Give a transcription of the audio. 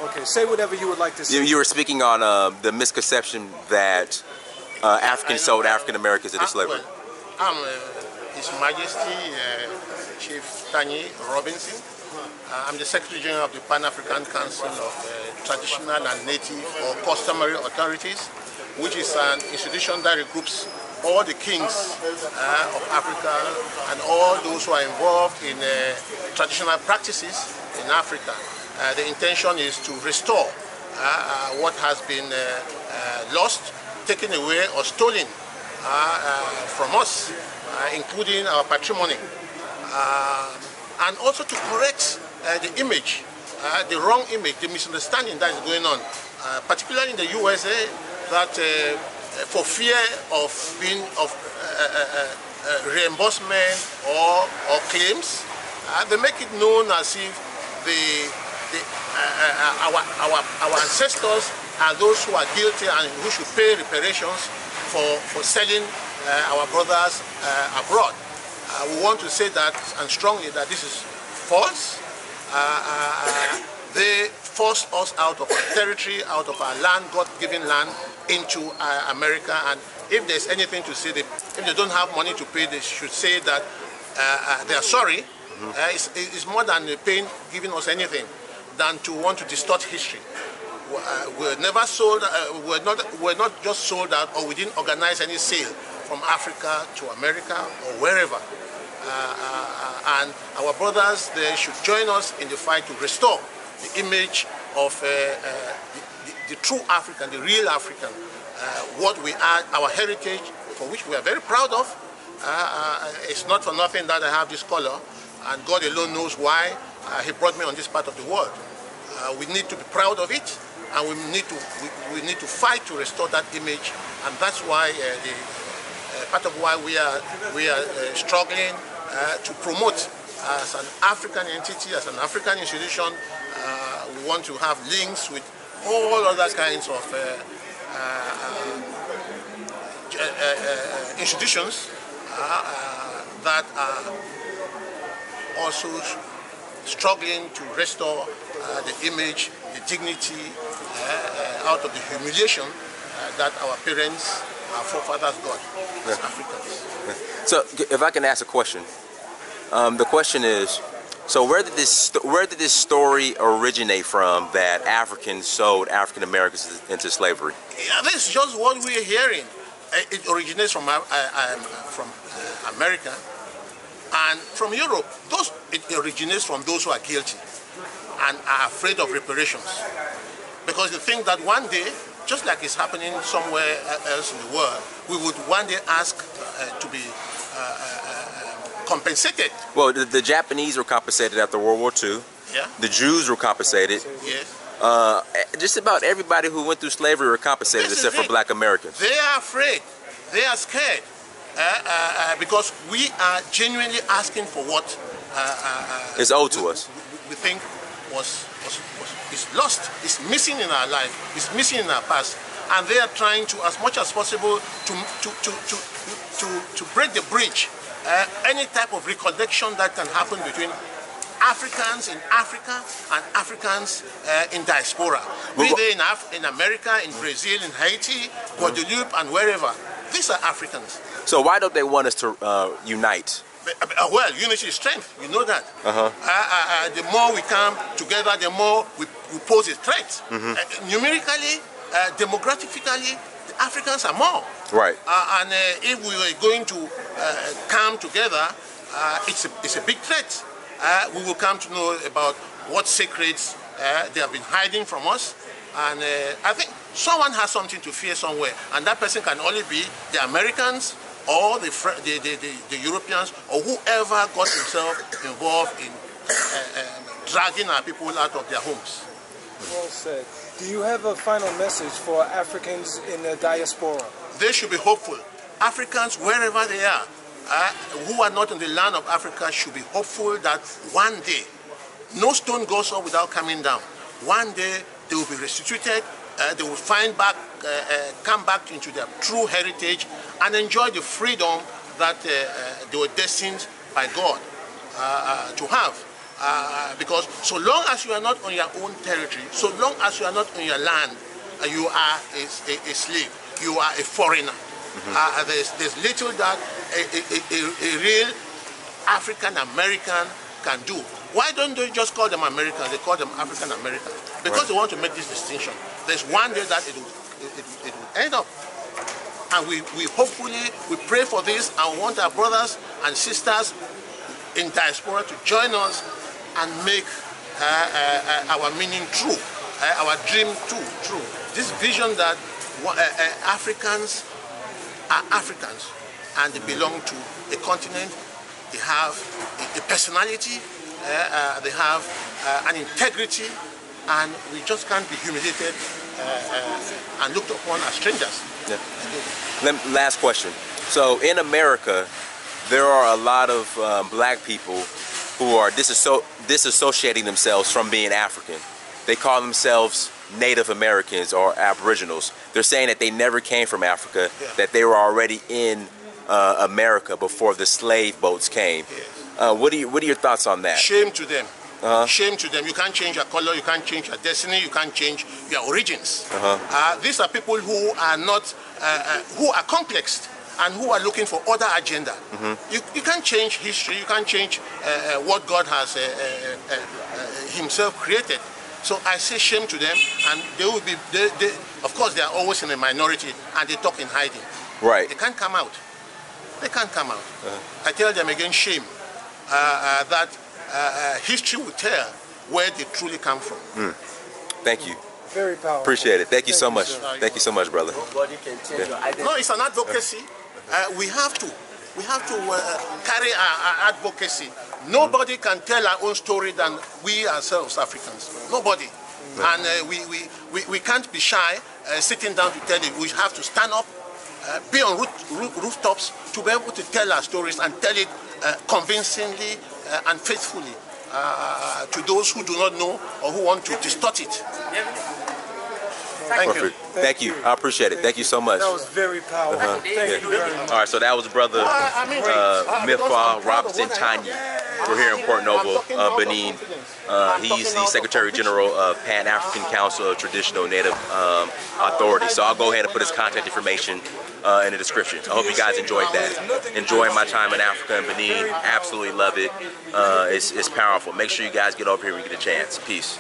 Okay, say whatever you would like to say. You were speaking on the misconception that Africans sold African Americans into slavery. Well, I'm His Majesty Chief Tanyi Robinson. I'm the Secretary General of the Pan-African Council of Traditional and Native or Customary Authorities, which is an institution that regroups all the kings of Africa and all those who are involved in traditional practices in Africa. The intention is to restore what has been lost, taken away or stolen from us, including our patrimony, and also to correct the image, the wrong image, the misunderstanding that is going on, particularly in the USA, that for fear of being reimbursement or claims, they make it known as if our ancestors are those who are guilty and who should pay reparations for selling our brothers abroad. We want to say that, and strongly, that this is false. They forced us out of our territory, out of our land, God-given land, into America. And if there's anything to say, if they don't have money to pay, they should say that they are sorry. It's more than pain giving us anything than to want to distort history. We're never sold. We're not just sold out, or we didn't organize any sale from Africa to America or wherever. And our brothers, they should join us in the fight to restore the image of the true African, the real African, what we are, our heritage, for which we are very proud of. It's not for nothing that I have this color, and God alone knows why He brought me on this part of the world. We need to be proud of it, and we need to fight to restore that image, and that's why part of why we are struggling to promote as an African entity, as an African institution. We want to have links with all other kinds of institutions that are also struggling to restore the image, the dignity out of the humiliation that our parents, our forefathers got as Africans. So, if I can ask a question, the question is: so where did this story originate from that Africans sold African Americans into slavery? Yeah, this is just what we're hearing. It originates from America and from Europe. It originates from those who are guilty and are afraid of reparations, because they think that one day, just like it's happening somewhere else in the world, we would one day ask to be compensated. Well, the Japanese were compensated after World War II. Yeah. The Jews were compensated. Yes. Just about everybody who went through slavery were compensated, except for Black Americans. They are afraid. They are scared because we are genuinely asking for what is owed to us. We think is lost, is missing in our life, is missing in our past, and they are trying to, as much as possible, to break the bridge. Any type of reconnection that can happen between Africans in Africa and Africans in diaspora, be they in America, in Brazil, in Haiti, Guadeloupe, and wherever. These are Africans. So why don't they want us to unite? Well, unity is strength, you know that. The more we come together, the more we pose a threat. Numerically, demographically, the Africans are more. Right. And if we were going to come together, it's a big threat. We will come to know about what secrets they have been hiding from us. And I think someone has something to fear somewhere, and that person can only be the Americans or the Europeans, or whoever got himself involved in dragging our people out of their homes. Well said. Do you have a final message for Africans in the diaspora? They should be hopeful. Africans, wherever they are, who are not in the land of Africa, should be hopeful that one day, no stone goes up without coming down. One day they will be restituted. They will come back into their true heritage and enjoy the freedom that they were destined by God to have. Because so long as you are not on your own territory, so long as you are not on your land, you are a slave, you are a foreigner. There's little that a real African American can do. Why don't they just call them Americans? They call them African Americans because they want to make this distinction. There's one day that it will end up, and we hopefully we pray for this, and we want our brothers and sisters in diaspora to join us and make our meaning true, our dream true. This vision that Africans are Africans and they belong to a continent, they have a personality, they have an integrity, and we just can't be humiliated and looked upon as strangers. Yeah. Last question. So in America, there are a lot of black people who are disassociating themselves from being African. They call themselves Native Americans or Aboriginals. They're saying that they never came from Africa, that they were already in America before the slave boats came. What are your thoughts on that? Shame to them. Shame to them. You can't change your color, you can't change your destiny, you can't change your origins. These are people who are not, who are complexed and who are looking for other agenda. You can't change history, you can't change what God has himself created. So I say shame to them, and they will be, of course they are always in a minority and they talk in hiding. Right. They can't come out. They can't come out. I tell them again, shame, that history will tell where they truly come from. Thank you. Very powerful. Appreciate it. Thank you so much. Thank you so much, brother. Nobody can change your identity. No, it's an advocacy. We have to carry our advocacy. Nobody can tell our own story than we ourselves, Africans. Nobody. And we can't be shy sitting down to tell it. We have to stand up, be on rooftops to be able to tell our stories and tell it convincingly and faithfully to those who do not know or who want to distort it. Thank you. Thank you. I appreciate it. Thank you so much. That was very powerful. Thank you very much. All right, so that was brother Mfaw Robinson Tanyi. We're here in Port Novo, Benin. He's the Secretary General of Pan-African Council of Traditional Native Authorities. So I'll go ahead and put his contact information in the description. I hope you guys enjoyed that. Enjoying my time in Africa and Benin. Absolutely love it. It's powerful. Make sure you guys get over here when you get a chance. Peace.